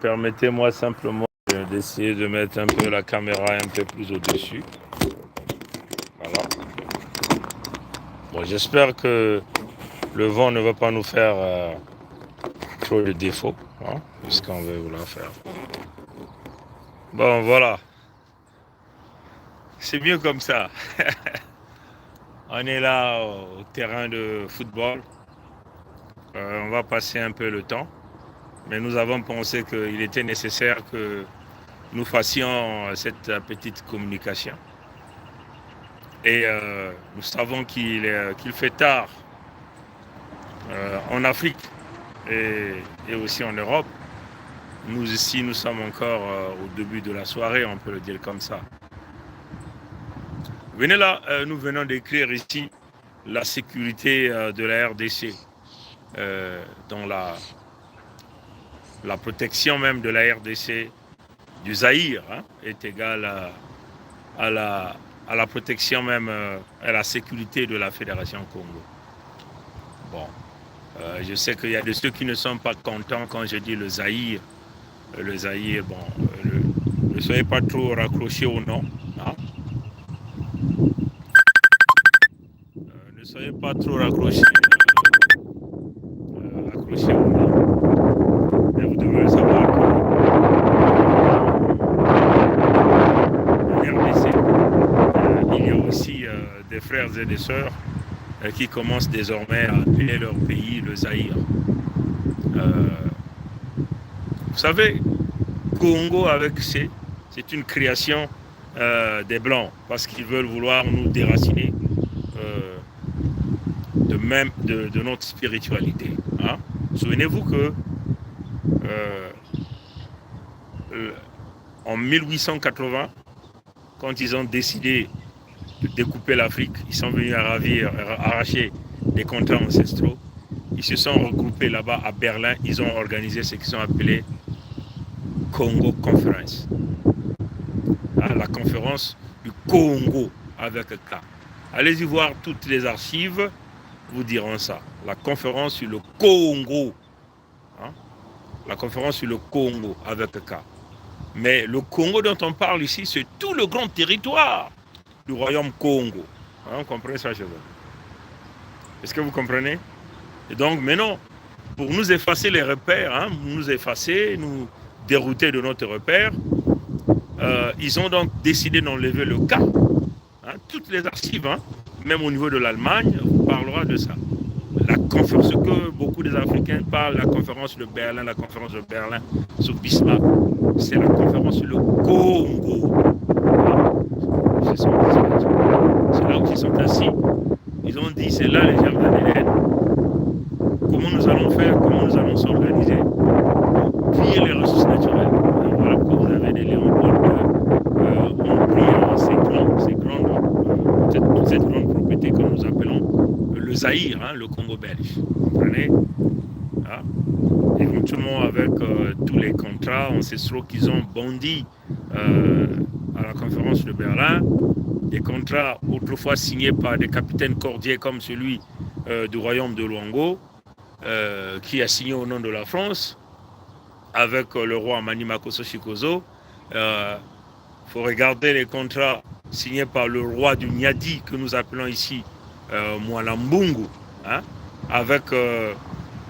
Permettez-moi simplement d'essayer de mettre un peu la caméra un peu plus au-dessus. Voilà. Bon, j'espère que le vent ne va pas nous faire trop de défauts, hein, puisqu'on veut vouloir faire. Bon, voilà. C'est mieux comme ça. On est là au terrain de football. On va passer un peu le temps. Mais nous avons pensé qu'il était nécessaire que nous fassions cette petite communication. Et nous savons qu'il fait tard en Afrique et aussi en Europe. Nous ici, nous sommes encore au début de la soirée, on peut le dire comme ça. Venez là, nous venons d'écrire ici la sécurité de la RDC, dont la protection même de la RDC, du Zaïre, hein, est égale à la protection même, à la sécurité de la Fédération Congo. Bon, je sais qu'il y a de ceux qui ne sont pas contents quand je dis le Zaïre. Le Zaïre, bon, ne soyez pas trop raccrochés au nom. Hein. Ne soyez pas trop raccrochés au nom. Mais vous devez savoir que en RDC, il y a aussi des frères et des sœurs qui commencent désormais à appeler leur pays le Zaïre. Vous savez, Congo avec C, c'est une création des Blancs parce qu'ils veulent vouloir nous déraciner de notre spiritualité. Hein. Souvenez-vous que en 1880, quand ils ont décidé de découper l'Afrique, ils sont venus arracher des contrats ancestraux. Ils se sont regroupés là-bas à Berlin. Ils ont organisé ce qu'ils ont appelé Congo Conference. Hein, la conférence du Congo avec K. Allez-y voir toutes les archives, vous diront ça. La conférence sur le Congo. Hein, la conférence sur le Congo avec K. Mais le Congo dont on parle ici, c'est tout le grand territoire du royaume Congo. Hein, vous comprenez ça chez vous? Est-ce que vous comprenez? Et donc maintenant, pour nous effacer les repères, hein, nous effacer, nous dérouter de notre repère, ils ont donc décidé d'enlever le cas. Hein, toutes les archives, hein, même au niveau de l'Allemagne, on parlera de ça. La conférence, ce que beaucoup des Africains parlent, la conférence de Berlin sur Bismarck, c'est la conférence sur le Congo. C'est là où ils sont assis. Ils ont dit, c'est là les gens de l'aide. Comment nous allons faire, comment nous allons s'organiser pour piller les ressources naturelles. Et voilà pourquoi vous avez des Léopold ont pris toute cette grande propriété que nous appelons le Zaïre, hein, le Congo belge. Vous comprenez? Hein? Éventuellement avec tous les contrats ancestraux qu'ils ont bandis à la conférence de Berlin, des contrats autrefois signés par des capitaines cordiers comme celui du royaume de Luango, qui a signé au nom de la France, avec le roi Mani Makosso Chikozo. Faut regarder les contrats signés par le roi du Niadi, que nous appelons ici Mwalambungu, hein, avec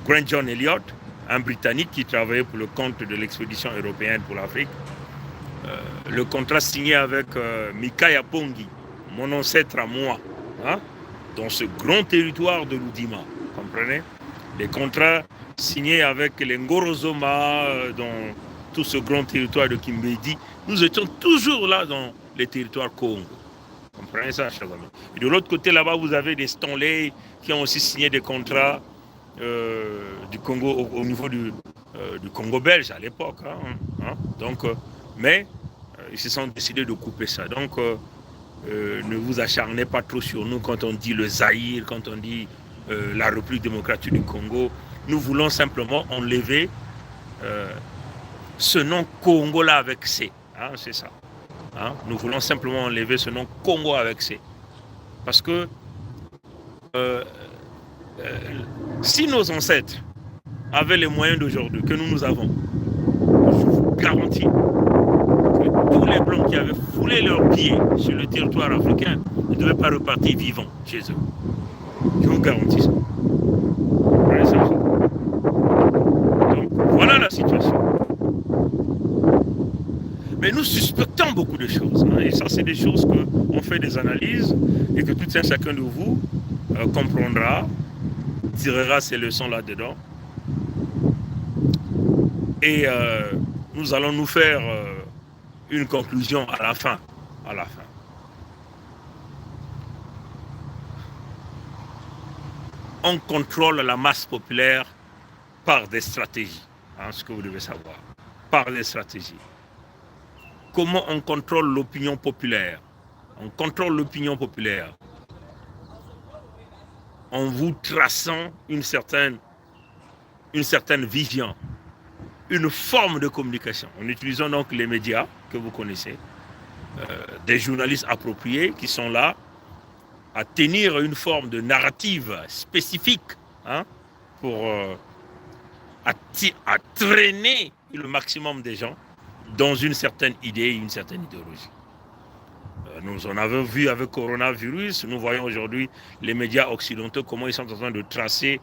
Grant John Elliott, un Britannique qui travaillait pour le compte de l'expédition européenne pour l'Afrique. Le contrat signé avec Mikaya Pongi, mon ancêtre à moi, hein, dans ce grand territoire de l'Oudima, vous comprenez? Les contrats signés avec les Ngorozoma, dans tout ce grand territoire de Kimbedi, nous étions toujours là dans les territoires Congo. Vous comprenez ça, chers amis? Et de l'autre côté, là-bas, vous avez des Stanley qui ont aussi signé des contrats du Congo au niveau du Congo belge à l'époque. Hein. Donc, mais ils se sont décidés de couper ça. Donc, ne vous acharnez pas trop sur nous quand on dit le Zaïre, quand on dit la République démocratique du Congo. Nous voulons simplement enlever ce nom Congo-là avec C. Hein, c'est ça. Hein? Nous voulons simplement enlever ce nom Congo avec C. Parce que si nos ancêtres avec les moyens d'aujourd'hui que nous avons, je vous garantis que tous les Blancs qui avaient foulé leurs pieds sur le territoire africain ne devaient pas repartir vivants chez eux. Je vous garantis ça. Donc, voilà la situation. Mais nous suspectons beaucoup de choses. Hein, et ça, c'est des choses qu'on fait des analyses et que tout un chacun de vous comprendra, tirera ces leçons là-dedans. Et nous allons nous faire une conclusion à la fin. À la fin. On contrôle la masse populaire par des stratégies. Hein, ce que vous devez savoir. Par des stratégies. Comment on contrôle l'opinion populaire? On contrôle l'opinion populaire en vous traçant une certaine vision, une forme de communication. En utilisant donc les médias que vous connaissez, des journalistes appropriés qui sont là à tenir une forme de narrative spécifique, hein, pour à traîner le maximum des gens dans une certaine idée, une certaine idéologie. Nous en avons vu avec le coronavirus, nous voyons aujourd'hui les médias occidentaux, comment ils sont en train de tracer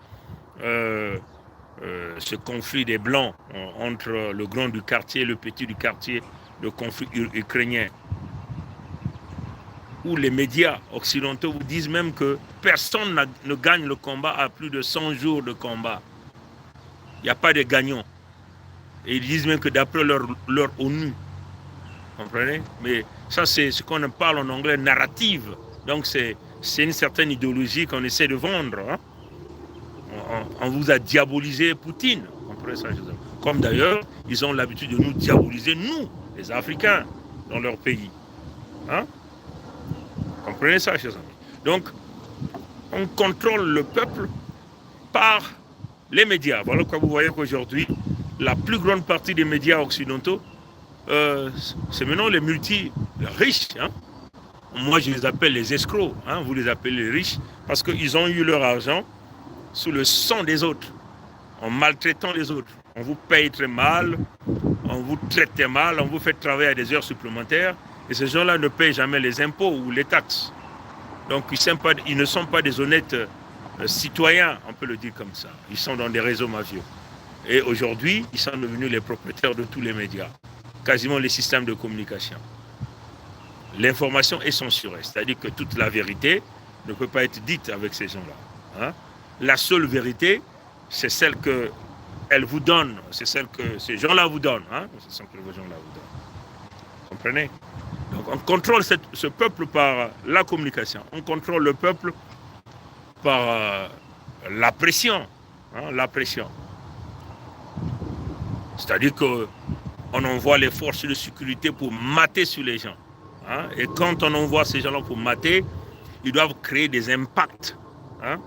ce conflit des Blancs entre le grand du quartier et le petit du quartier, le conflit ukrainien. Où les médias occidentaux vous disent même que personne ne gagne le combat à plus de 100 jours de combat. Il n'y a pas de gagnants. Et ils disent même que d'après leur ONU, comprenez? Mais ça, c'est ce qu'on parle en anglais narrative. Donc, c'est une certaine idéologie qu'on essaie de vendre. Hein? On vous a diabolisé Poutine. Comprenez ça? Comme d'ailleurs, ils ont l'habitude de nous diaboliser, nous, les Africains, dans leur pays. Hein? Comprenez ça, chers amis? Donc, on contrôle le peuple par les médias. Voilà pourquoi vous voyez qu'aujourd'hui, la plus grande partie des médias occidentaux, c'est maintenant les multi-riches. Hein? Moi, je les appelle les escrocs. Hein? Vous les appelez les riches parce qu'ils ont eu leur argent sous le sang des autres, en maltraitant les autres. On vous paye très mal, on vous traite très mal, on vous fait travailler à des heures supplémentaires. Et ces gens-là ne payent jamais les impôts ou les taxes. Donc, ils ne sont pas des honnêtes citoyens, on peut le dire comme ça. Ils sont dans des réseaux mafieux. Et aujourd'hui, ils sont devenus les propriétaires de tous les médias, quasiment les systèmes de communication. L'information est censurée, c'est-à-dire que toute la vérité ne peut pas être dite avec ces gens-là. Hein? La seule vérité, c'est celle qu'elle vous donne, c'est celle que ces gens-là vous donnent. Hein? C'est celle que vos gens-là vous donnent. Vous comprenez? Donc on contrôle ce peuple par la communication. On contrôle le peuple par la pression. Hein, la pression. C'est-à-dire qu'on envoie les forces de sécurité pour mater sur les gens. Hein, et quand on envoie ces gens-là pour mater, ils doivent créer des impacts. Hein,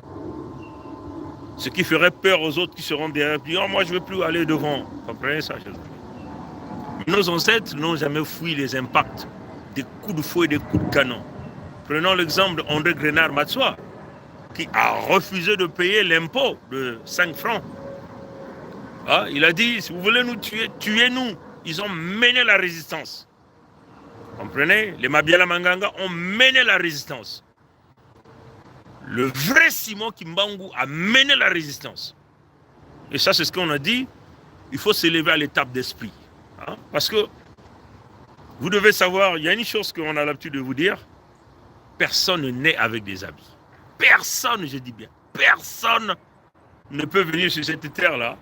ce qui ferait peur aux autres qui seront derrière. Puis, oh, moi, je ne veux plus aller devant. Vous comprenez ça? Nos ancêtres n'ont jamais fui les impacts des coups de fouet et des coups de canon. Prenons l'exemple d'André Grenard Matsoa, qui a refusé de payer l'impôt de 5 francs. Ah, il a dit, si vous voulez nous tuer, tuez-nous. Ils ont mené la résistance. Comprenez? Les Mabiala Manganga ont mené la résistance. Le vrai Simon Kimbangu a mené la résistance. Et ça, c'est ce qu'on a dit. Il faut s'élever à l'étape d'esprit. Hein? Parce que vous devez savoir, il y a une chose qu'on a l'habitude de vous dire. Personne ne naît avec des habits. Personne, je dis bien, personne ne peut venir sur cette terre-là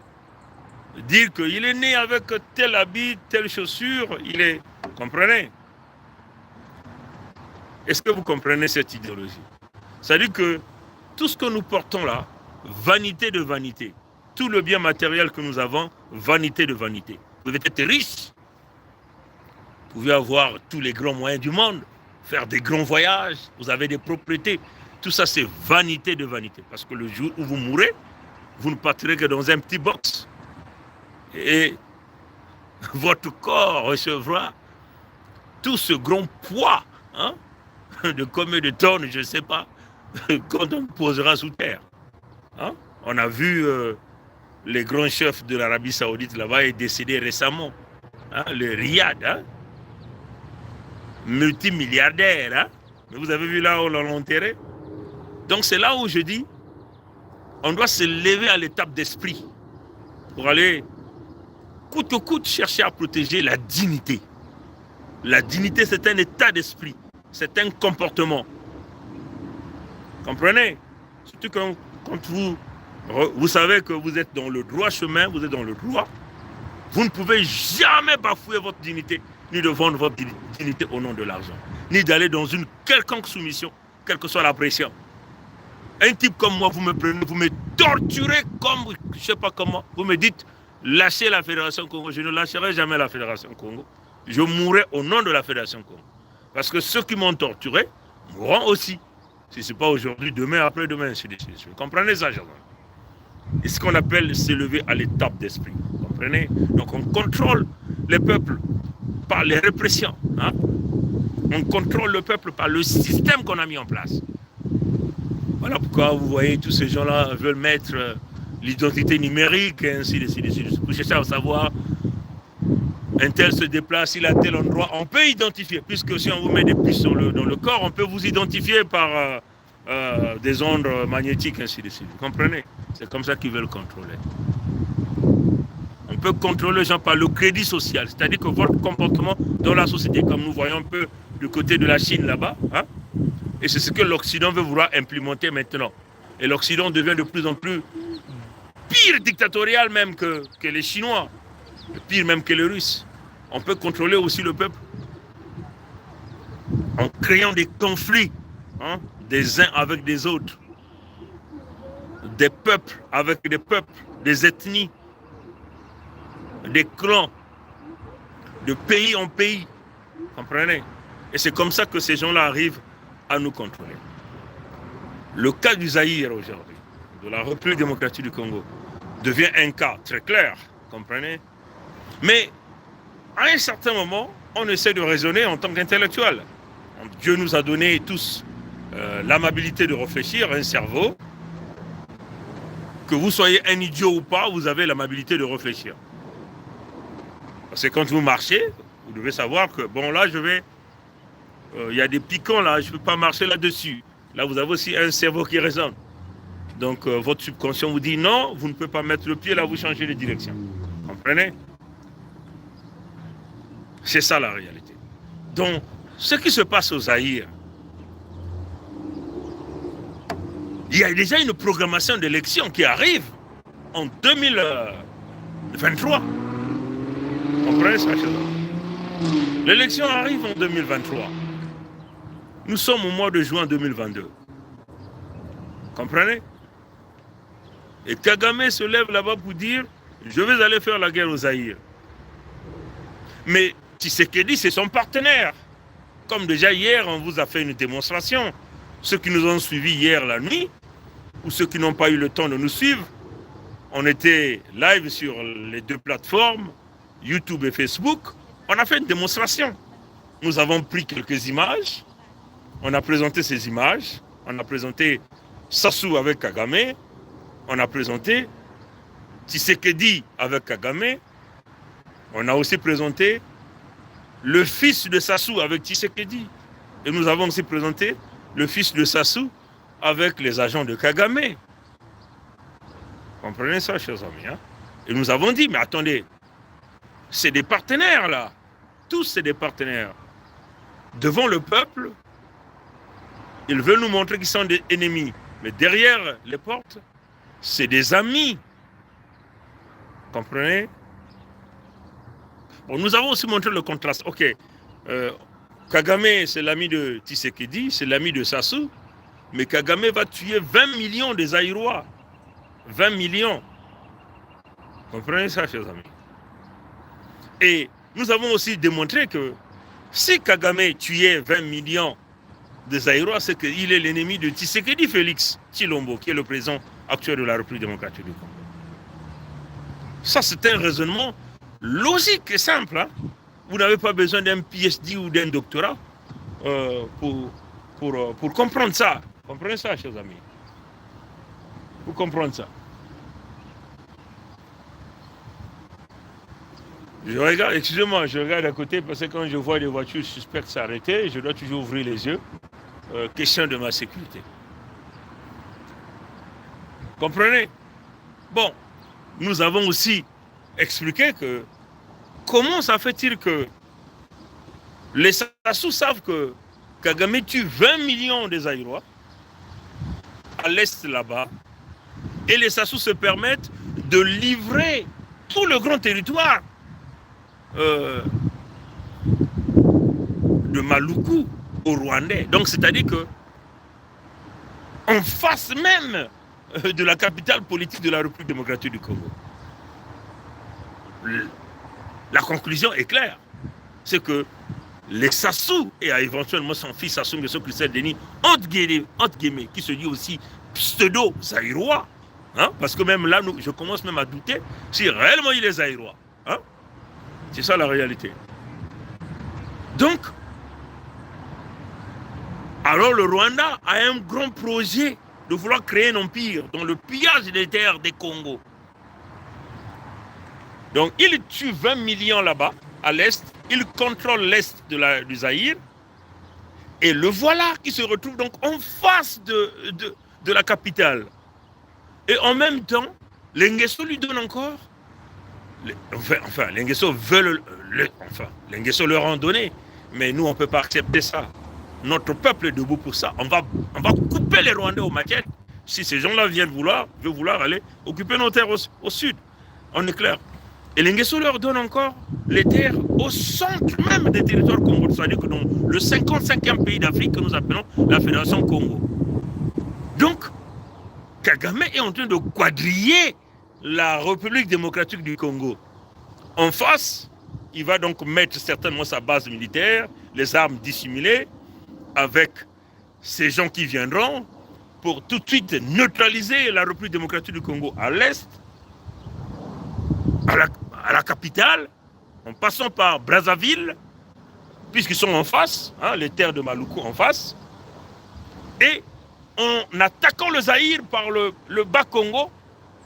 dire qu'il est né avec tel habit, telle chaussure, il est... Comprenez? Est-ce que vous comprenez cette idéologie? C'est-à-dire que tout ce que nous portons là, vanité de vanité. Tout le bien matériel que nous avons, vanité de vanité. Vous devez être riche. Vous pouvez avoir tous les grands moyens du monde, faire des grands voyages, vous avez des propriétés. Tout ça, c'est vanité de vanité. Parce que le jour où vous mourrez, vous ne partirez que dans un petit box. Et votre corps recevra tout ce grand poids, hein, de combien de tonnes, je ne sais pas, quand on posera sous terre. Hein? On a vu le grand chef de l'Arabie Saoudite là-bas est décédé récemment. Hein, le Riyad, hein, multimilliardaire. Hein, mais vous avez vu là où on l'a enterré. Donc c'est là où je dis, on doit se lever à l'étape d'esprit pour aller coûte que coûte chercher à protéger la dignité. La dignité, c'est un état d'esprit, c'est un comportement. Comprenez? Surtout quand vous savez que vous êtes dans le droit chemin, vous êtes dans le droit, vous ne pouvez jamais bafouer votre dignité, ni de vendre votre dignité au nom de l'argent, ni d'aller dans une quelconque soumission, quelle que soit la pression. Un type comme moi, vous me prenez, vous me torturez comme, je ne sais pas comment, vous me dites, lâchez la Fédération Congo. Je ne lâcherai jamais la Fédération Congo. Je mourrai au nom de la Fédération Congo. Parce que ceux qui m'ont torturé mourront aussi. Si ce n'est pas aujourd'hui, demain, après-demain, ainsi de suite. Vous comprenez ça, Jean? C'est ce qu'on appelle s'élever à l'étape d'esprit. Vous comprenez? Donc on contrôle les peuples par les répressions. Hein? On contrôle le peuple par le système qu'on a mis en place. Voilà pourquoi vous voyez tous ces gens-là veulent mettre l'identité numérique, et ainsi de suite. Pour chercher à savoir, un tel se déplace, il a tel endroit, on peut identifier, puisque si on vous met des puces dans le corps, on peut vous identifier par des ondes magnétiques, ainsi de suite. Vous comprenez? C'est comme ça qu'ils veulent contrôler. On peut contrôler les gens par le crédit social, c'est-à-dire que votre comportement dans la société, comme nous voyons un peu du côté de la Chine là-bas, hein, et c'est ce que l'Occident veut vouloir implémenter maintenant. Et l'Occident devient de plus en plus pire dictatorial même que les Chinois, pire même que les Russes. On peut contrôler aussi le peuple en créant des conflits, hein, des uns avec des autres, des peuples avec des peuples, des ethnies, des clans, de pays en pays. Comprenez? Et c'est comme ça que ces gens-là arrivent à nous contrôler. Le cas du Zaïre aujourd'hui, de la République démocratique du Congo, devient un cas très clair, comprenez? Mais à un certain moment, on essaie de raisonner en tant qu'intellectuel. Dieu nous a donné tous l'amabilité de réfléchir, un cerveau. Que vous soyez un idiot ou pas, vous avez l'amabilité de réfléchir. Parce que quand vous marchez, vous devez savoir que, bon là, il y a des piquants là, je ne peux pas marcher là-dessus. Là, vous avez aussi un cerveau qui raisonne. Donc, votre subconscient vous dit non, vous ne pouvez pas mettre le pied là, vous changez de direction. Vous comprenez? C'est ça la réalité. Donc, ce qui se passe au Zaïre, il y a déjà une programmation d'élection qui arrive en 2023. Vous comprenez ça? L'élection arrive en 2023. Nous sommes au mois de juin 2022. Comprenez? Et Kagame se lève là-bas pour dire « Je vais aller faire la guerre au Zaïre ». Mais Tshisekedi, c'est son partenaire. Comme déjà hier, on vous a fait une démonstration. Ceux qui nous ont suivis hier la nuit, ou ceux qui n'ont pas eu le temps de nous suivre, on était live sur les deux plateformes, YouTube et Facebook. On a fait une démonstration. Nous avons pris quelques images. On a présenté ces images. On a présenté Sassou avec Kagame. On a présenté Tshisekedi avec Kagame. On a aussi présenté le fils de Sassou avec Tshisekedi. Et nous avons aussi présenté le fils de Sassou avec les agents de Kagame. Comprenez ça, chers amis, hein? Et nous avons dit, mais attendez, c'est des partenaires là. Tous c'est des partenaires. Devant le peuple, ils veulent nous montrer qu'ils sont des ennemis. Mais derrière les portes, c'est des amis. Comprenez? Bon, nous avons aussi montré le contraste. Ok, Kagame, c'est l'ami de Tshisekedi, c'est l'ami de Sassou, mais Kagame va tuer 20 millions de Zaïrois. 20 millions. Comprenez ça, chers amis? Et nous avons aussi démontré que si Kagame tuait 20 millions de Zaïrois, c'est qu'il est l'ennemi de Tshisekedi Félix Tshilombo, qui est le président actuel de la République démocratique du Congo. Ça, c'est un raisonnement logique et simple. Hein? Vous n'avez pas besoin d'un PhD ou d'un doctorat pour comprendre ça. Comprenez ça, chers amis? Pour comprendre ça. Je regarde, excusez-moi, je regarde à côté parce que quand je vois des voitures suspectes s'arrêter, je dois toujours ouvrir les yeux. Question de ma sécurité. Comprenez? Bon, nous avons aussi expliqué que comment ça fait-il que les Sassous savent que Kagame tue 20 millions de Zaïrois à l'est là-bas et les Sassous se permettent de livrer tout le grand territoire de Maluku aux Rwandais. Donc c'est-à-dire que en face même de la capitale politique de la République démocratique du Congo. La conclusion est claire. C'est que les Sassou et éventuellement son fils Sassou Nguesso Christophe Denis, entre guillemets, qui se dit aussi pseudo-zaïrois, hein, parce que même là, je commence même à douter si réellement il est zaïrois. Hein. C'est ça la réalité. Donc, alors le Rwanda a un grand projet de vouloir créer un empire dans le pillage des terres des Congo. Donc il tue 20 millions là-bas, à l'est, il contrôle l'est du Zaïre, et le voilà qui se retrouve donc en face de la capitale. Et en même temps, les Nguesso lui donnent encore, les Nguesso veulent, les Nguesso leur ont donné, mais nous on ne peut pas accepter ça. Notre peuple est debout pour ça. On va couper les Rwandais aux maquettes si ces gens-là veulent vouloir aller occuper nos terres au sud. On est clair. Et les Nguesso leur donnent encore les terres au centre même des territoires Congo, c'est-à-dire que dans le 55e pays d'Afrique que nous appelons la Fédération Congo. Donc, Kagame est en train de quadriller la République démocratique du Congo. En face, il va donc mettre certainement sa base militaire, les armes dissimulées, avec ces gens qui viendront pour tout de suite neutraliser la République démocratique du Congo à l'est, à la capitale, en passant par Brazzaville, puisqu'ils sont en face, hein, les terres de Maluku en face, et en attaquant le Zaïre par le Bas-Congo,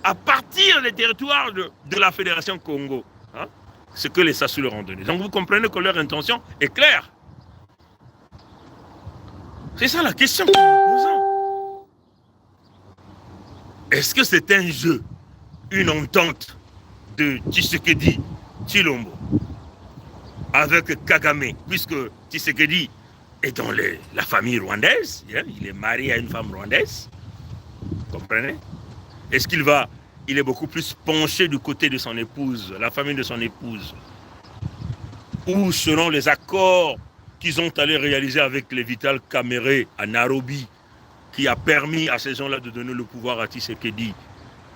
à partir des territoires de la Fédération Congo, hein, ce que les Sassou leur ont donné. Donc vous comprenez que leur intention est claire. C'est ça la question que nous posons. Est-ce que c'est un jeu, une entente de Tshisekedi Tshilombo avec Kagame, puisque Tshisekedi est dans la famille rwandaise, hein, il est marié à une femme rwandaise, vous comprenez? Est-ce il est beaucoup plus penché du côté de son épouse, la famille de son épouse, ou selon les accords qu'ils ont allé réaliser avec les Vital Kamerhe à Nairobi, qui a permis à ces gens-là de donner le pouvoir à Tshisekedi,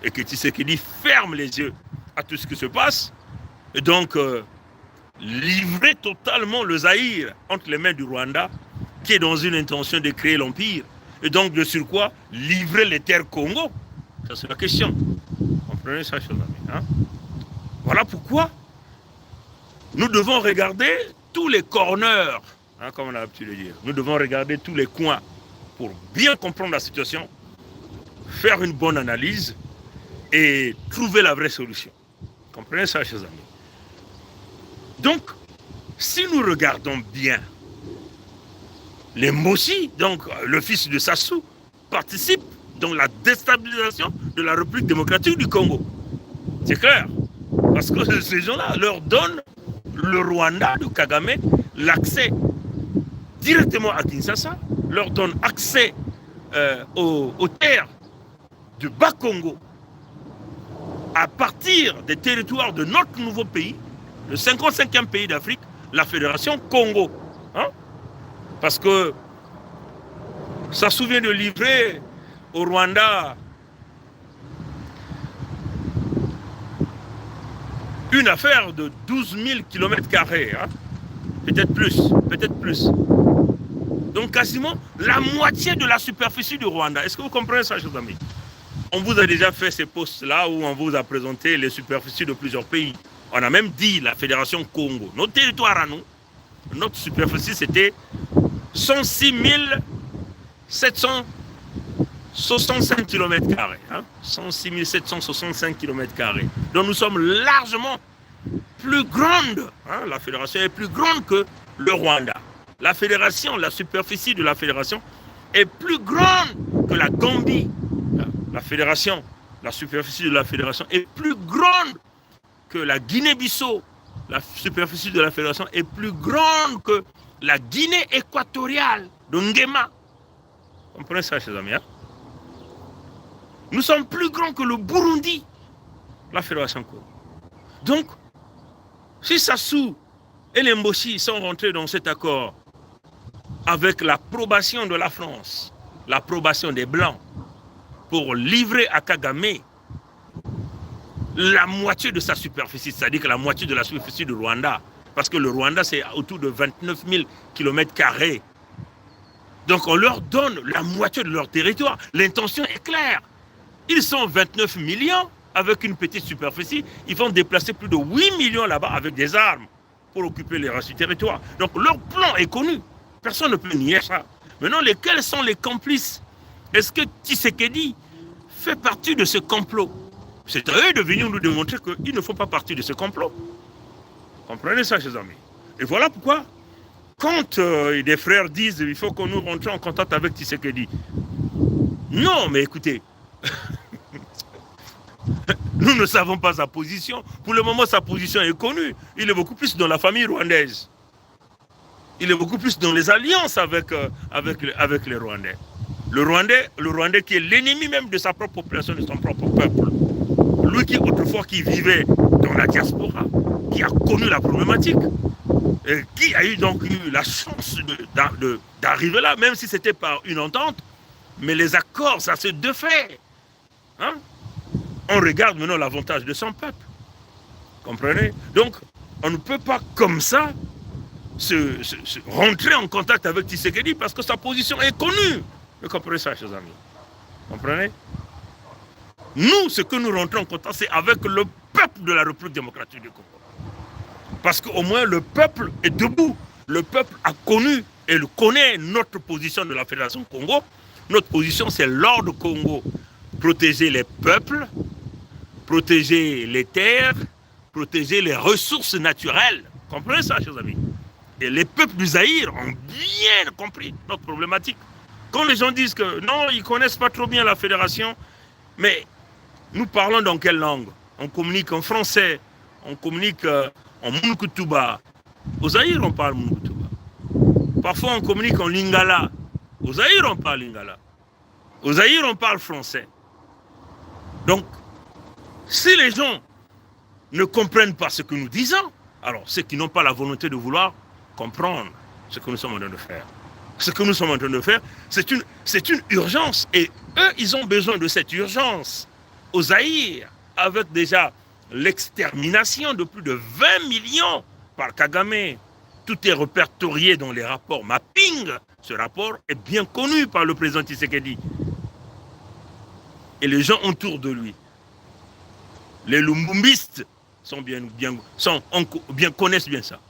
et que Tshisekedi ferme les yeux à tout ce qui se passe, et donc livrer totalement le Zaïre entre les mains du Rwanda, qui est dans une intention de créer l'empire, et donc de surcroît livrer les terres Congo. Ça c'est la question. Comprenez ça, chers amis, hein? Voilà pourquoi nous devons regarder tous les corners, hein, comme on a l'habitude de dire. Nous devons regarder tous les coins pour bien comprendre la situation, faire une bonne analyse et trouver la vraie solution. Comprenez ça, chers amis. Donc, si nous regardons bien, les Mossi, donc le fils de Sassou, participe dans la déstabilisation de la République démocratique du Congo. C'est clair. Parce que ces gens-là leur donnent le Rwanda de Kagame l'accès directement à Kinshasa, leur donnent accès aux terres du Bas-Congo à partir des territoires de notre nouveau pays, le 55e pays d'Afrique, la Fédération Congo. Hein? Parce que ça se souvient de livrer au Rwanda une affaire de 12 000 km², hein? Peut-être plus. Donc quasiment la moitié de la superficie du Rwanda. Est-ce que vous comprenez ça, chers amis? On vous a déjà fait ces postes-là où on vous a présenté les superficies de plusieurs pays. On a même dit la Fédération Congo. Notre territoire à nous, notre superficie, c'était 106 765 km². Hein? 106 765 km². Donc nous sommes largement plus grande. Hein, la fédération est plus grande que le Rwanda. La fédération, la superficie de la fédération est plus grande que la Gambie. La fédération, la superficie de la fédération est plus grande que la Guinée-Bissau. La superficie de la fédération est plus grande que la Guinée équatoriale de Nguema. Vous comprenez ça, chers amis, hein? Nous sommes plus grands que le Burundi, la fédération Congo. Donc, si Sassou et les Mboshi sont rentrés dans cet accord avec l'approbation de la France, l'approbation des Blancs, pour livrer à Kagame la moitié de sa superficie, c'est-à-dire que la moitié de la superficie du Rwanda, parce que le Rwanda, c'est autour de 29 000 km². Donc on leur donne la moitié de leur territoire. L'intention est claire. Ils sont 29 millions avec une petite superficie. Ils vont déplacer plus de 8 millions là-bas avec des armes pour occuper les restes du territoire. Donc leur plan est connu. Personne ne peut nier ça. Maintenant, lesquels sont les complices? Est-ce que Tshisekedi fait partie de ce complot? C'est à eux de venir nous démontrer qu'ils ne font pas partie de ce complot. Comprenez ça, chers amis. Et voilà pourquoi, quand des frères disent qu'il faut que nous rentrions en contact avec Tshisekedi. Non, mais écoutez, nous ne savons pas sa position. Pour le moment, sa position est connue. Il est beaucoup plus dans la famille rwandaise. Il est beaucoup plus dans les alliances avec les Rwandais. Le Rwandais qui est l'ennemi même de sa propre population, de son propre peuple. Lui qui autrefois qui vivait dans la diaspora, qui a connu la problématique, et qui a eu donc eu la chance d'arriver là, même si c'était par une entente, mais les accords, ça se défait. Hein? On regarde maintenant l'avantage de son peuple. Comprenez? Donc, on ne peut pas comme ça rentrer en contact avec Tshisekedi parce que sa position est connue. Vous comprenez ça, chers amis? Comprenez? Nous, ce que nous rentrons en contact, c'est avec le peuple de la République démocratique du Congo. Parce qu'au moins, le peuple est debout. Le peuple a connu et connaît notre position de la Fédération Congo. Notre position, c'est l'ordre Congo. Protéger les peuples, protéger les terres, protéger les ressources naturelles. Comprenez ça, chers amis? Et les peuples du Zaïre ont bien compris notre problématique. Quand les gens disent que non, ils ne connaissent pas trop bien la fédération, mais nous parlons dans quelle langue? On communique en français, on communique en Munkutuba. Au Zaïre, on parle Munkutuba. Parfois, on communique en Lingala. Au Zaïre, on parle Lingala. Au Zaïre, on parle français. Donc, si les gens ne comprennent pas ce que nous disons, alors ceux qui n'ont pas la volonté de vouloir comprendre ce que nous sommes en train de faire. Ce que nous sommes en train de faire, c'est une urgence. Et eux, ils ont besoin de cette urgence. Au Zaïre, avec déjà l'extermination de plus de 20 millions par Kagame, tout est répertorié dans les rapports mapping. Ce rapport est bien connu par le président Tshisekedi. Et les gens autour de lui. Les Lumbumbistes connaissent bien ça.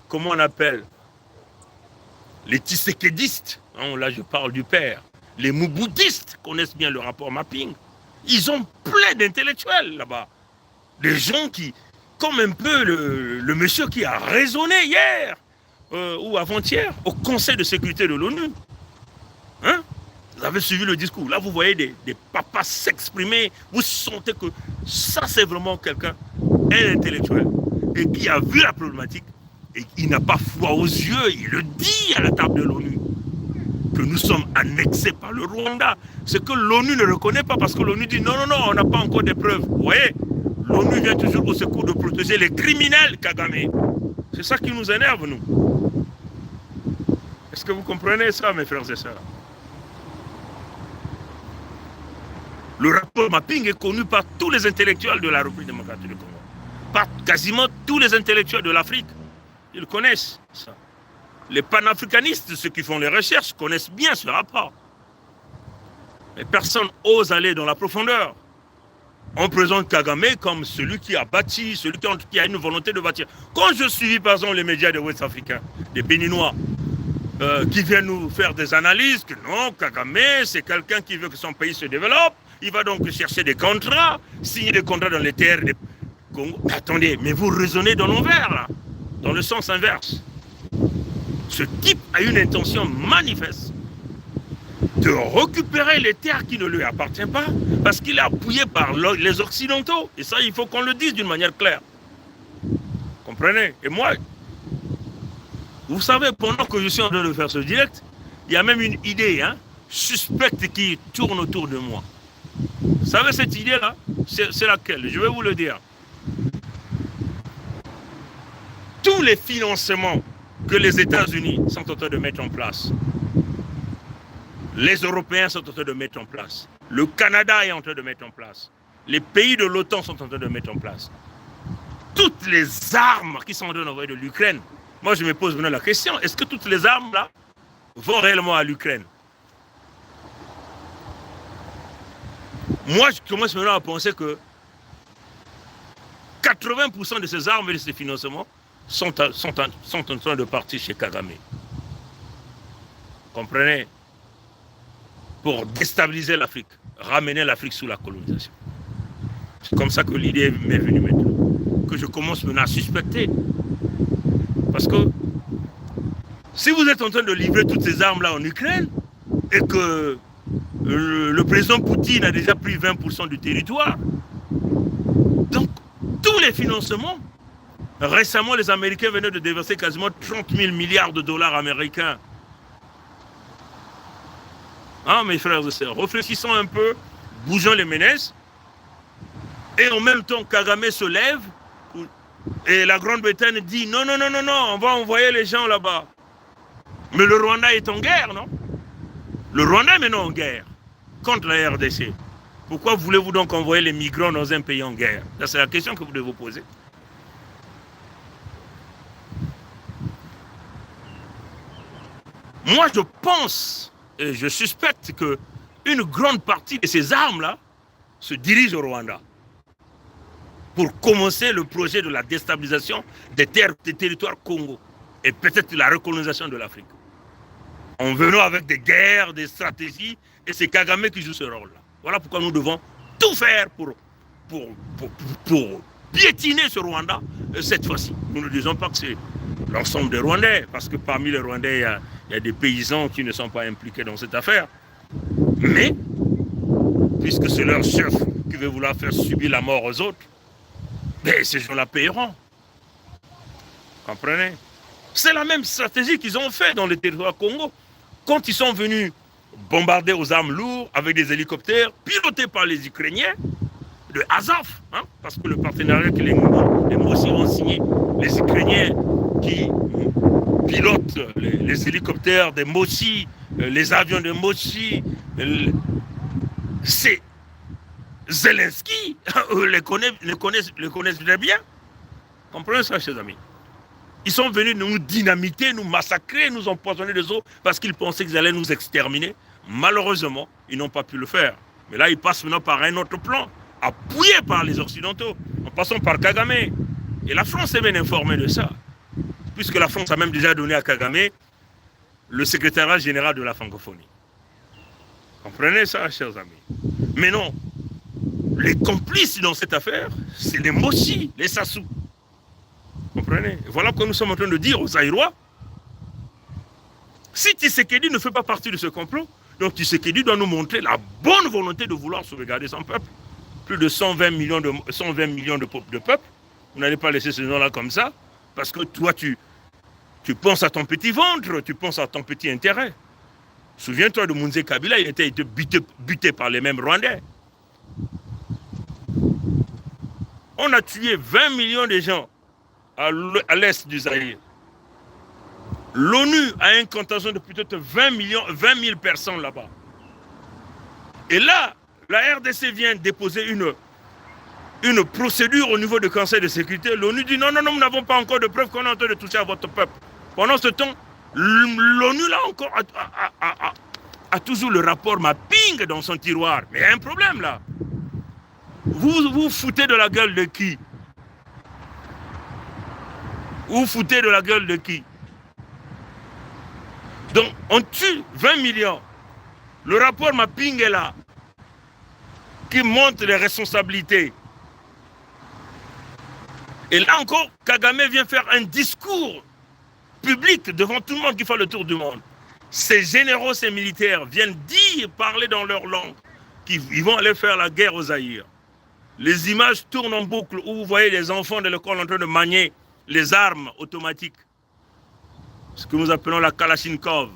Comment on appelle? Les Tshisekedistes, hein, là je parle du père. Les Mouboutistes connaissent bien le rapport mapping. Ils ont plein d'intellectuels là-bas. Des gens qui, comme un peu le monsieur qui a raisonné hier ou avant-hier au Conseil de sécurité de l'ONU. Hein? Vous avez suivi le discours. Là, vous voyez des papas s'exprimer. Vous sentez que ça, c'est vraiment quelqu'un, un intellectuel, et qui a vu la problématique. Et il n'a pas foi aux yeux. Il le dit à la table de l'ONU. Que nous sommes annexés par le Rwanda. Ce que l'ONU ne reconnaît pas parce que l'ONU dit non, on n'a pas encore des preuves. Vous voyez, l'ONU vient toujours au secours de protéger les criminels, Kagame. C'est ça qui nous énerve, nous. Est-ce que vous comprenez ça, mes frères et sœurs? Le rapport mapping est connu par tous les intellectuels de la République démocratique du Congo. Par quasiment tous les intellectuels de l'Afrique. Ils connaissent ça. Les panafricanistes, ceux qui font les recherches, connaissent bien ce rapport. Mais personne n'ose aller dans la profondeur. On présente Kagame comme celui qui a bâti, celui qui a une volonté de bâtir. Quand je suis, par exemple, les médias des Ouest africains, des Béninois, qui viennent nous faire des analyses, que non, Kagame, c'est quelqu'un qui veut que son pays se développe, Il va donc chercher des contrats, signer des contrats dans les terres des Congo. Attendez, mais vous raisonnez dans l'envers, là, dans le sens inverse. Ce type a une intention manifeste de récupérer les terres qui ne lui appartiennent pas parce qu'il est appuyé par les Occidentaux. Et ça, il faut qu'on le dise d'une manière claire. Comprenez? Et moi, vous savez, pendant que je suis en train de faire ce direct, il y a même une idée suspecte qui tourne autour de moi. Vous savez cette idée-là? C'est laquelle? Je vais vous le dire. Tous les financements que les États-Unis sont en train de mettre en place, les Européens sont en train de mettre en place, le Canada est en train de mettre en place, les pays de l'OTAN sont en train de mettre en place, toutes les armes qui sont en train d'envoyer de l'Ukraine, moi je me pose maintenant la question, est-ce que toutes les armes là vont réellement à l'Ukraine? Moi je commence maintenant à penser que 80% de ces armes et de ces financements sont en train de partir chez Kagame. Comprenez? Pour déstabiliser l'Afrique, ramener l'Afrique sous la colonisation. C'est comme ça que l'idée m'est venue maintenant, que je commence maintenant à suspecter. Parce que si vous êtes en train de livrer toutes ces armes-là en Ukraine, et que le président Poutine a déjà pris 20% du territoire, donc tous les financements, récemment les Américains venaient de déverser quasiment 30 000 milliards de dollars américains. Ah, mes frères et sœurs, réfléchissons un peu, bougeons les ménès, et en même temps, Kagame se lève, et la Grande-Bretagne dit non, non, non, non, non, on va envoyer les gens là-bas. Mais le Rwanda est en guerre, non? Le Rwanda est maintenant en guerre contre la RDC. Pourquoi voulez-vous donc envoyer les migrants dans un pays en guerre? C'est la question que vous devez vous poser. Moi, je pense et je suspecte qu'une grande partie de ces armes-là se dirigent au Rwanda pour commencer le projet de la déstabilisation des terres, des territoires Congo et peut-être la recolonisation de l'Afrique. En venant avec des guerres, des stratégies, et c'est Kagame qui joue ce rôle-là. Voilà pourquoi nous devons tout faire pour piétiner ce Rwanda cette fois-ci. Nous ne disons pas que c'est l'ensemble des Rwandais, parce que parmi les Rwandais, il y a des paysans qui ne sont pas impliqués dans cette affaire. Mais, puisque c'est leur chef qui veut vouloir faire subir la mort aux autres, ben, ces gens-là paieront. Comprenez? C'est la même stratégie qu'ils ont fait dans le territoire Congo. Quand ils sont venus bombarder aux armes lourdes avec des hélicoptères pilotés par les Ukrainiens, de Azov, parce que le partenariat que les Mossi ont signé, les Ukrainiens qui pilotent les hélicoptères des Mossi, les avions de Mossi, c'est Zelensky, les connaissent très bien. Comprenez ça, chers amis? Ils sont venus nous dynamiter, nous massacrer, nous empoisonner les eaux parce qu'ils pensaient qu'ils allaient nous exterminer. Malheureusement, ils n'ont pas pu le faire. Mais là, ils passent maintenant par un autre plan, appuyé par les Occidentaux, en passant par Kagame. Et la France est bien informée de ça, puisque la France a même déjà donné à Kagame le secrétariat général de la francophonie. Comprenez ça, chers amis? Mais non, les complices dans cette affaire, c'est les Mossi, les Sassou. Comprenez? Voilà pourquoi nous sommes en train de dire aux Zaïrois, si Tshisekedi ne fait pas partie de ce complot, donc Tshisekedi doit nous montrer la bonne volonté de vouloir sauvegarder son peuple. Plus de 120 millions de peuple. Vous n'allez pas laisser ce nom-là comme ça, parce que toi, tu penses à ton petit ventre, tu penses à ton petit intérêt. Souviens-toi de Mounzé Kabila, il a été buté par les mêmes Rwandais. On a tué 20 millions de gens à l'est du Zaïre. L'ONU a un contingent de peut-être 20 000 personnes là-bas. Et là, la RDC vient déposer une procédure au niveau du Conseil de sécurité. L'ONU dit non, non, non, nous n'avons pas encore de preuves qu'on est en train de toucher à votre peuple. Pendant ce temps, l'ONU là encore a toujours le rapport mapping dans son tiroir. Mais il y a un problème là. Vous vous foutez de la gueule de qui? Vous vous foutez de la gueule de qui? Donc, on tue 20 millions. Le rapport mapping est là. qui montre les responsabilités. Et là encore, Kagame vient faire un discours public devant tout le monde qui fait le tour du monde. Ces généraux, ces militaires viennent dire, parler dans leur langue, qu'ils vont aller faire la guerre aux Zaïre. Les images tournent en boucle où vous voyez les enfants de l'école en train de manier les armes automatiques. Ce que nous appelons la Kalachnikov.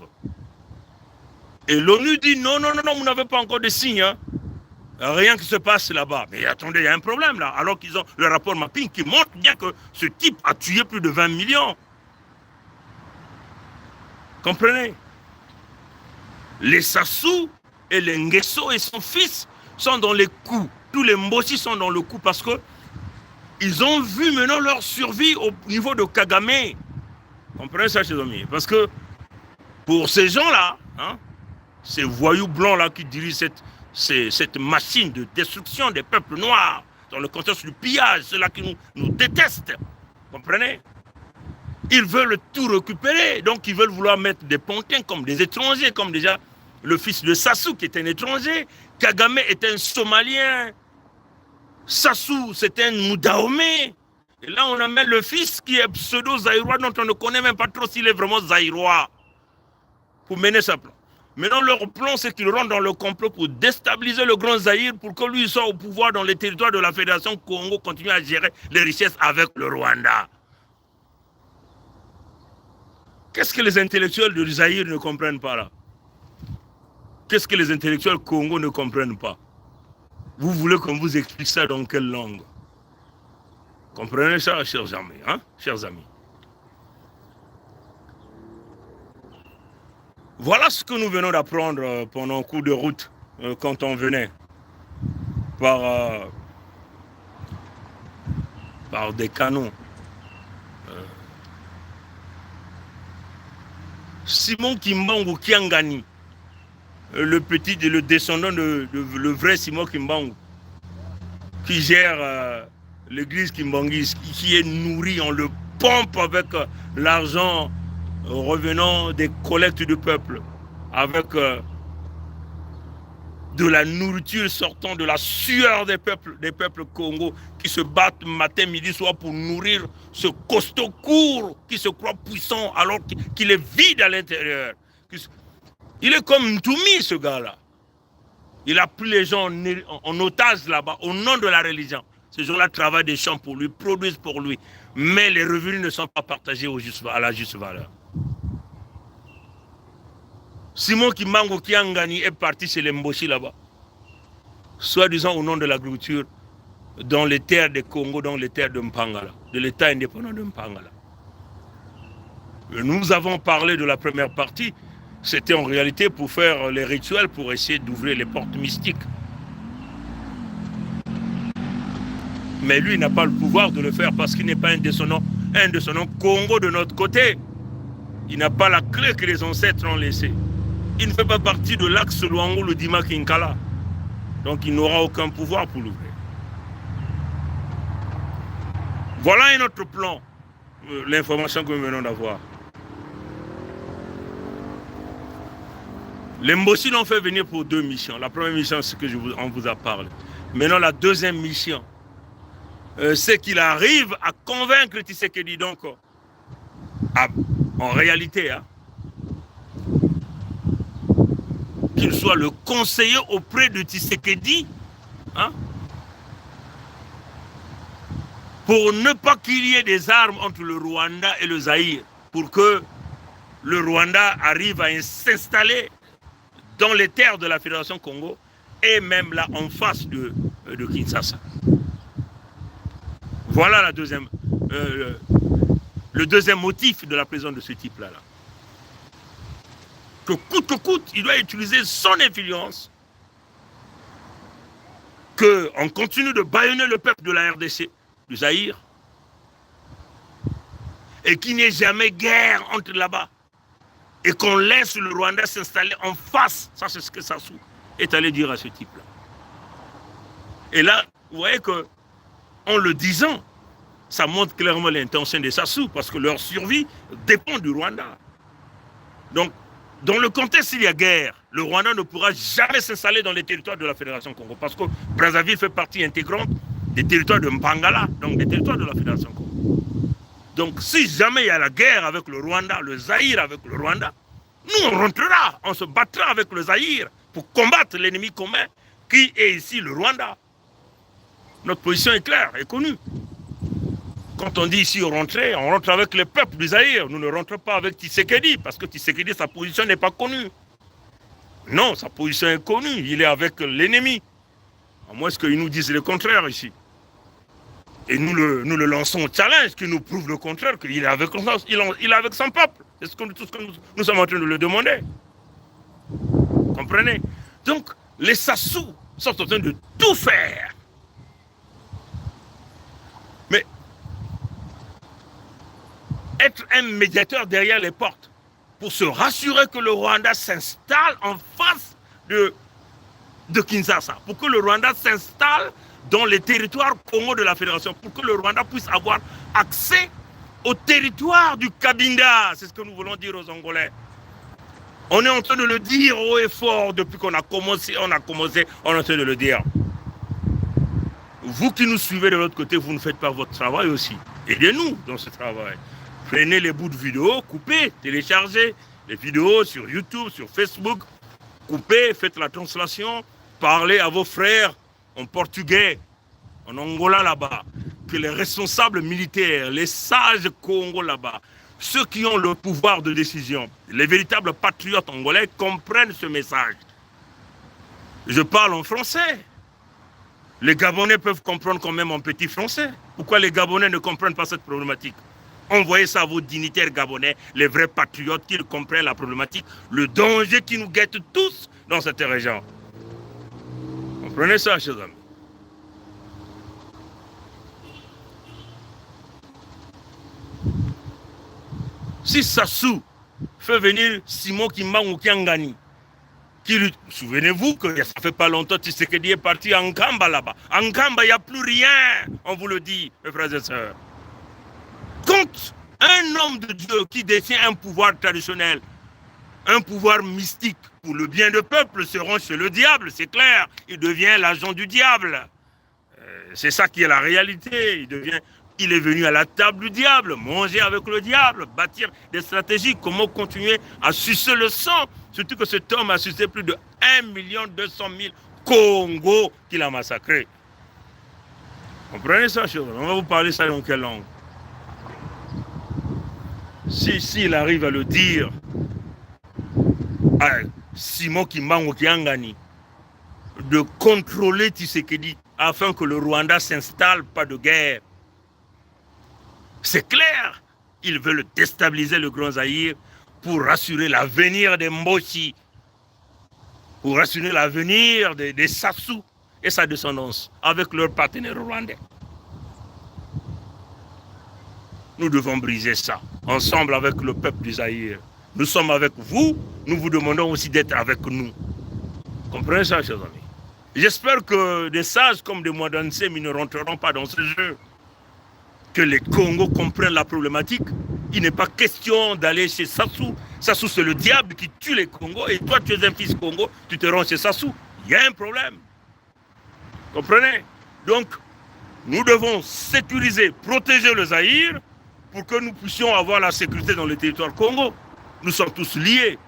Et l'ONU dit non, vous n'avez pas encore de signes. Hein. Rien qui se passe là-bas. Mais attendez, il y a un problème là. Alors qu'ils ont le rapport mapping qui montre bien que ce type a tué plus de 20 millions. Comprenez? Les Sassou et les Nguesso et son fils sont dans les coups. Tous les Mboshi sont dans le coup parce que ils ont vu maintenant leur survie au niveau de Kagame. Comprenez ça, chers amis? Parce que pour ces gens-là, hein, ces voyous blancs-là qui dirigent cette machine de destruction des peuples noirs dans le contexte du pillage, ceux-là qui nous détestent, comprenez? Ils veulent tout récupérer, donc ils veulent vouloir mettre des pontins comme des étrangers, comme déjà le fils de Sassou qui est un étranger, Kagame est un Somalien, Sassou c'est un Moudaomé, et là on amène le fils qui est pseudo-zaïrois dont on ne connaît même pas trop s'il est vraiment zaïrois pour mener sa plan. Maintenant leur plan c'est qu'ils rentrent dans le complot pour déstabiliser le Grand Zaïre pour que lui soit au pouvoir dans les territoires de la Fédération Congo, continue à gérer les richesses avec le Rwanda. Qu'est-ce que les intellectuels du Zaïre ne comprennent pas là? Qu'est-ce que les intellectuels Congo ne comprennent pas? Vous voulez qu'on vous explique ça dans quelle langue? Comprenez ça, chers amis, hein? Chers amis. Voilà ce que nous venons d'apprendre pendant un coup de route quand on venait par des canons. Simon Kimbangu Kiangani, le descendant le vrai Simon Kimbangu, qui gère l'église Kimbangis, qui est nourri, on le pompe avec l'argent revenant des collectes du peuple, avec de la nourriture sortant de la sueur des peuples Congo qui se battent matin, midi, soir pour nourrir ce costaud court qui se croit puissant alors qu'il est vide à l'intérieur. Il est comme Ntoumi, ce gars-là. Il a pris les gens en otage là-bas au nom de la religion. Ces gens-là travaillent des champs pour lui, produisent pour lui, mais les revenus ne sont pas partagés à la juste valeur. Simon Kimbangu Kiangani est parti chez les Mboshi là-bas, soi-disant au nom de l'agriculture, dans les terres des Congo, dans les terres de Mpangala, de l'État indépendant de Mpangala. Nous avons parlé de la première partie, c'était en réalité pour faire les rituels, pour essayer d'ouvrir les portes mystiques. Mais lui, il n'a pas le pouvoir de le faire parce qu'il n'est pas un descendant Congo de notre côté. Il n'a pas la clé que les ancêtres ont laissée. Il ne fait pas partie de l'axe Luango, le Dima Kinkala. Donc il n'aura aucun pouvoir pour l'ouvrir. Voilà un autre plan, l'information que nous venons d'avoir. Les Mboshi l'ont fait venir pour 2 missions. La première mission, c'est ce que on vous a parlé. Maintenant, la deuxième mission, c'est qu'il arrive à convaincre Tshisekedi. Donc, en réalité, hein, qu'il soit le conseiller auprès de Tshisekedi, hein, pour ne pas qu'il y ait des armes entre le Rwanda et le Zaïre, pour que le Rwanda arrive à s'installer dans les terres de la Fédération Congo et même là en face de Kinshasa. Voilà le deuxième motif de la présence de ce type-là. Que coûte, il doit utiliser son influence, qu'on continue de bâillonner le peuple de la RDC, du Zaïre, et qu'il n'y ait jamais guerre entre là-bas, et qu'on laisse le Rwanda s'installer en face. Ça, c'est ce que Sassou est allé dire à ce type-là. Et là, vous voyez que, en le disant, ça montre clairement l'intention des Sassou, parce que leur survie dépend du Rwanda. Donc, dans le contexte, il y a guerre. le Rwanda ne pourra jamais s'installer dans les territoires de la Fédération Congo parce que Brazzaville fait partie intégrante des territoires de Mpangala, donc des territoires de la Fédération Congo. Donc si jamais il y a la guerre avec le Rwanda, le Zaïre avec le Rwanda, nous on rentrera, on se battra avec le Zaïre pour combattre l'ennemi commun qui est ici le Rwanda. Notre position est claire, est connue. Quand on dit ici on rentre avec le peuple du Zaïre. Nous ne rentrons pas avec Tshisekedi parce que Tshisekedi, sa position n'est pas connue. Non, sa position est connue. Il est avec l'ennemi. À moins qu'il nous dise le contraire ici. Et nous le lançons au challenge, qui nous prouve le contraire, qu'il est avec son peuple. C'est tout ce que nous sommes en train de le demander. Comprenez? Donc, les Sassou sont en train de tout faire. Mais être un médiateur derrière les portes pour se rassurer que le Rwanda s'installe en face de Kinshasa, pour que le Rwanda s'installe dans les territoires Congo de la Fédération, pour que le Rwanda puisse avoir accès au territoire du Cabinda. C'est ce que nous voulons dire aux Angolais. On est en train de le dire haut et fort depuis qu'on a commencé, on est en train de le dire. Vous qui nous suivez de l'autre côté, vous ne faites pas votre travail aussi. Aidez-nous dans ce travail. Prenez les bouts de vidéos, coupez, téléchargez les vidéos sur YouTube, sur Facebook, coupez, faites la translation, parlez à vos frères en portugais, en Angola là-bas, que les responsables militaires, les sages Congo là-bas, ceux qui ont le pouvoir de décision, les véritables patriotes angolais comprennent ce message. Je parle en français. Les Gabonais peuvent comprendre quand même en petit français. Pourquoi les Gabonais ne comprennent pas cette problématique? Envoyez ça à vos dignitaires gabonais, les vrais patriotes qui comprennent la problématique, le danger qui nous guette tous dans cette région. Comprenez ça, chers amis. Si Sassou fait venir Simon Kimbangu Kiangani, souvenez-vous que ça fait pas longtemps que Tshisekedi est parti à Nkamba là-bas. À Nkamba, il n'y a plus rien, on vous le dit, mes frères et sœurs. Quand un homme de Dieu qui détient un pouvoir traditionnel, un pouvoir mystique pour le bien du peuple se rend chez le diable, c'est clair, il devient l'agent du diable. C'est ça qui est la réalité, il est venu à la table du diable, manger avec le diable, bâtir des stratégies, comment continuer à sucer le sang, surtout que cet homme a sucé plus de 1 200 000 Congo qu'il a massacré. Comprenez ça, chers amis? On va vous parler ça dans quelle langue? S'il arrive à le dire à Simon Kimbangu Kiangani de contrôler Tshisekedi afin que le Rwanda s'installe, pas de guerre. C'est clair, ils veulent déstabiliser le Grand Zaïre pour assurer l'avenir des Mboshi, pour assurer l'avenir des Sassou et sa descendance avec leurs partenaires rwandais. Nous devons briser ça, ensemble avec le peuple du Zaïre. Nous sommes avec vous, nous vous demandons aussi d'être avec nous. Comprenez ça, chers amis? J'espère que des sages comme des Mouadansemi ne rentreront pas dans ce jeu. Que les Congos comprennent la problématique. Il n'est pas question d'aller chez Sassou. Sassou, c'est le diable qui tue les Congos. Et toi, tu es un fils Congo, tu te rends chez Sassou. Il y a un problème. Comprenez? Donc, nous devons sécuriser, protéger le Zaïre pour que nous puissions avoir la sécurité dans le territoire Congo. Nous sommes tous liés.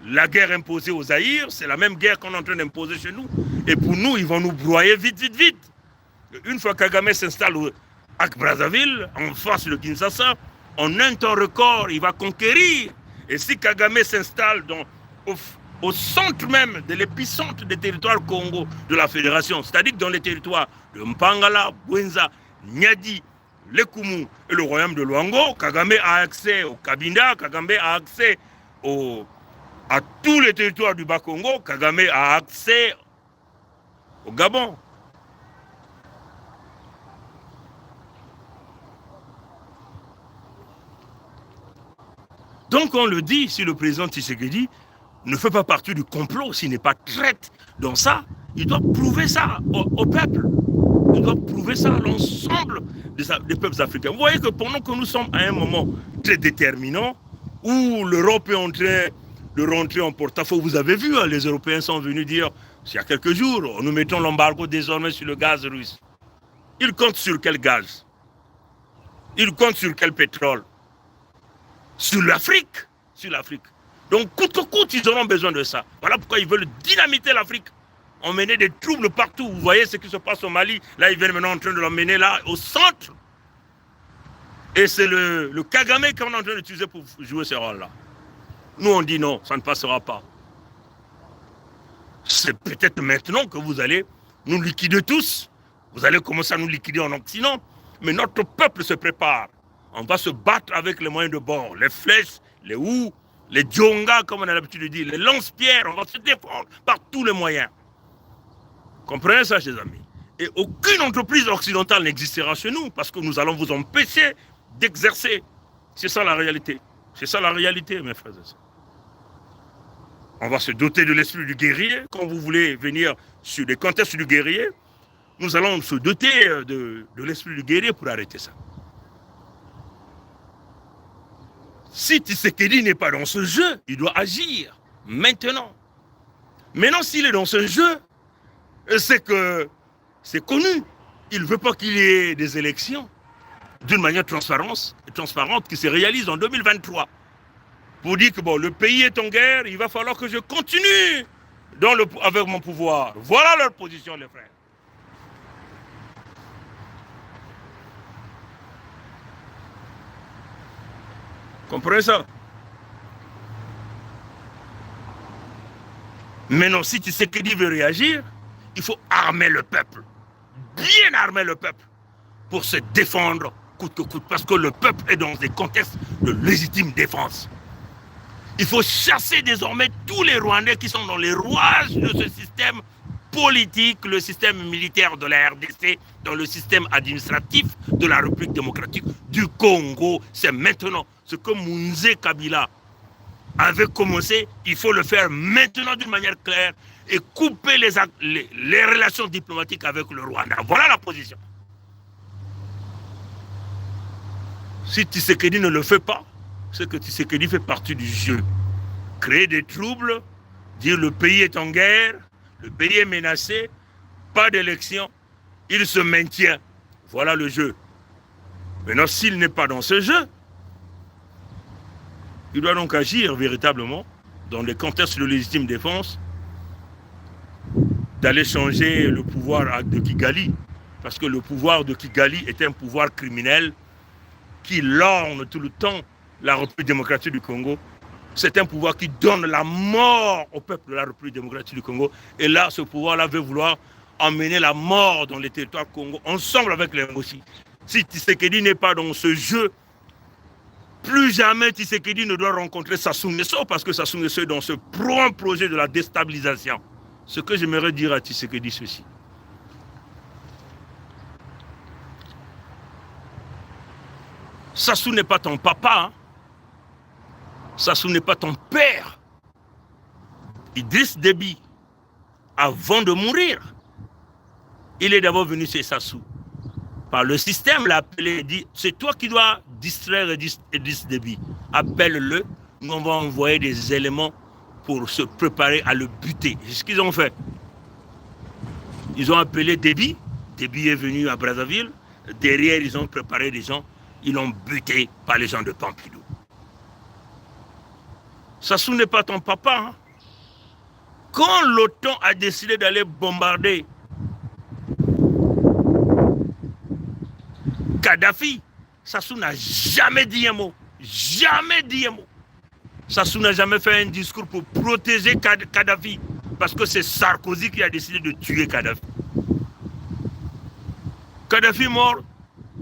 La guerre imposée aux Zaïre, c'est la même guerre qu'on est en train d'imposer chez nous. Et pour nous, ils vont nous broyer vite, vite, vite. Une fois Kagame s'installe à Brazzaville, en face de Kinshasa, en un temps record, il va conquérir. Et si Kagame s'installe au centre même de l'épicentre des territoires Congo de la Fédération, c'est-à-dire dans les territoires de Mpangala, Bwenza, Nyadi, Lekumu et le royaume de Luango, Kagame a accès au Cabinda, Kagame a accès à tous les territoires du Bas-Congo, Kagame a accès au Gabon. Donc on le dit, si le président Tshisekedi ne fait pas partie du complot, s'il n'est pas traite dans ça, il doit prouver ça au peuple. Il doit prouver ça à l'ensemble des peuples africains. Vous voyez que pendant que nous sommes à un moment très déterminant, où l'Europe est en train de rentrer en porte-à-faux. Vous avez vu, hein, les Européens sont venus dire, il y a quelques jours, nous mettons l'embargo désormais sur le gaz russe. Ils comptent sur quel gaz? Ils comptent sur quel pétrole? Sur l'Afrique. Sur l'Afrique. Donc, coûte que coûte, ils auront besoin de ça. Voilà pourquoi ils veulent dynamiter l'Afrique. Emmener des troubles partout. Vous voyez ce qui se passe au Mali. Là, ils viennent maintenant en train de l'emmener là, au centre. Et c'est le Kagame qu'on est en train d'utiliser pour jouer ce rôle-là. Nous, on dit non, ça ne passera pas. C'est peut-être maintenant que vous allez nous liquider tous. Vous allez commencer à nous liquider en Occident. Mais notre peuple se prépare. On va se battre avec les moyens de bord. Les flèches, les houes, les djongas, comme on a l'habitude de dire, les lance-pierres. On va se défendre par tous les moyens. Comprenez ça, chers amis. Et aucune entreprise occidentale n'existera chez nous parce que nous allons vous empêcher d'exercer. C'est ça la réalité. C'est ça la réalité, mes frères et sœurs. On va se doter de l'esprit du guerrier. Quand vous voulez venir sur des contextes du guerrier, nous allons se doter de l'esprit du guerrier pour arrêter ça. Si Tshisekedi n'est pas dans ce jeu, il doit agir maintenant. Maintenant, s'il est dans ce jeu, c'est que c'est connu. Il ne veut pas qu'il y ait des élections d'une manière transparente qui se réalisent en 2023. Pour dire que bon, le pays est en guerre, il va falloir que je continue avec mon pouvoir. Voilà leur position, les frères. Comprenez ça? Maintenant, si Tshisekedi veut réagir, il faut armer le peuple. Bien armer le peuple pour se défendre coûte que coûte. Parce que le peuple est dans des contextes de légitime défense. Il faut chasser désormais tous les Rwandais qui sont dans les rouages de ce système politique, le système militaire de la RDC, dans le système administratif de la République démocratique du Congo. C'est maintenant ce que Mounzé Kabila avait commencé. Il faut le faire maintenant d'une manière claire et couper les relations diplomatiques avec le Rwanda. Voilà la position. Si Tshisekedi ne le fait pas, c'est que Tshisekedi fait partie du jeu. Créer des troubles, dire le pays est en guerre, le pays est menacé, pas d'élection, il se maintient. Voilà le jeu. Maintenant, s'il n'est pas dans ce jeu, il doit donc agir véritablement dans les contextes de légitime défense, d'aller changer le pouvoir de Kigali. Parce que le pouvoir de Kigali est un pouvoir criminel qui lorgne tout le temps la République démocratique du Congo. C'est un pouvoir qui donne la mort au peuple de la République démocratique du Congo. Et là, ce pouvoir-là veut vouloir emmener la mort dans les territoires Congo, ensemble avec les Mossi. Si Tshisekedi n'est pas dans ce jeu, plus jamais Tshisekedi ne doit rencontrer Sassou Nguesso, parce que Sassou Nguesso est dans ce projet de la déstabilisation. Ce que j'aimerais dire à Tshisekedi, ceci. Sassou n'est pas ton papa, hein? Sassou n'est pas ton père. Idriss Déby, avant de mourir, il est d'abord venu chez Sassou. Par le système, l'a appelé et dit, c'est toi qui dois distraire Idriss Déby. Appelle-le, nous on va envoyer des éléments pour se préparer à le buter. C'est ce qu'ils ont fait. Ils ont appelé Déby. Déby est venu à Brazzaville. Derrière, ils ont préparé des gens. Ils l'ont buté par les gens de Pompidou. Sassou n'est pas ton papa. Hein? Quand l'OTAN a décidé d'aller bombarder Kadhafi, Sassou n'a jamais dit un mot. Jamais dit un mot. Sassou n'a jamais fait un discours pour protéger Kadhafi. Parce que c'est Sarkozy qui a décidé de tuer Kadhafi. Kadhafi mort,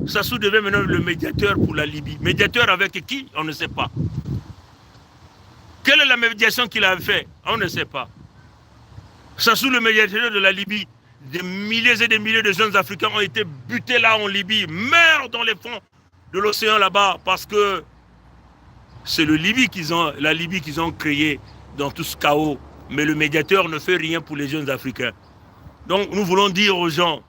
Sassou devait maintenant le médiateur pour la Libye. Médiateur avec qui? On ne sait pas. Quelle est la médiation qu'il a fait? On ne sait pas. Sassou, le médiateur de la Libye, des milliers et des milliers de jeunes Africains ont été butés là en Libye, meurent dans les fonds de l'océan là-bas, parce que c'est la Libye qu'ils ont créée dans tout ce chaos. Mais le médiateur ne fait rien pour les jeunes Africains. Donc nous voulons dire aux gens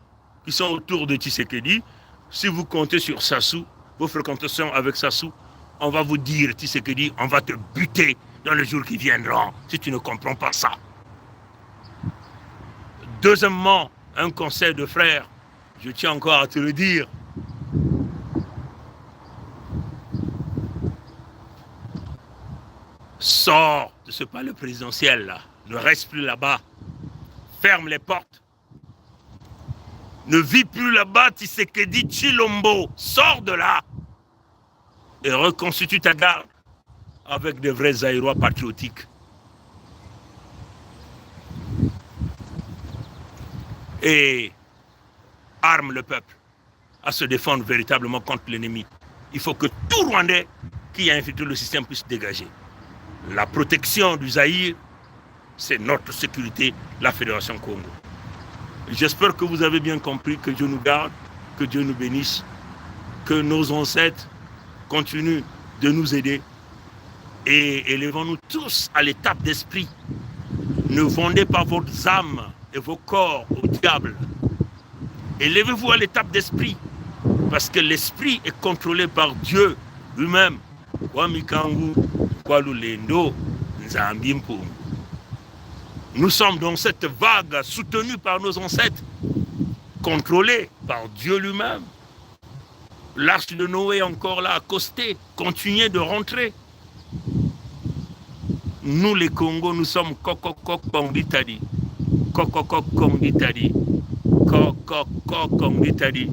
qui sont autour de Tshisekedi, si vous comptez sur Sassou, vos fréquentations avec Sassou, on va vous dire, Tshisekedi, on va te buter dans les jours qui viendront, si tu ne comprends pas ça. Deuxièmement, un conseil de frère, je tiens encore à te le dire. Sors de ce palais présidentiel là, ne reste plus là-bas, ferme les portes. Ne vis plus là-bas, Tshisekedi Tshilombo, sors de là et reconstitue ta garde avec de vrais Aïrois patriotiques. Et arme le peuple à se défendre véritablement contre l'ennemi. Il faut que tout Rwandais qui a infiltré le système puisse dégager. La protection du Zaïre, c'est notre sécurité, la Fédération Congo. J'espère que vous avez bien compris, que Dieu nous garde, que Dieu nous bénisse, que nos ancêtres continuent de nous aider et élevons-nous tous à l'étape d'esprit. Ne vendez pas vos âmes et vos corps au diable. Élevez-vous à l'étape d'esprit, parce que l'esprit est contrôlé par Dieu lui-même. Nous sommes dans cette vague soutenue par nos ancêtres, contrôlée par Dieu lui-même. L'arche de Noé est encore là, accostée, continuez de rentrer. Nous les Congos, nous sommes Kokokok Kongitadi. Kokokok Kongitadi. Kokokok Kongitadi.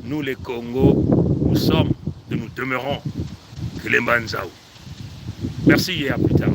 Nous les Congos, nous sommes et nous demeurons Kilembanzao. Merci et à plus tard.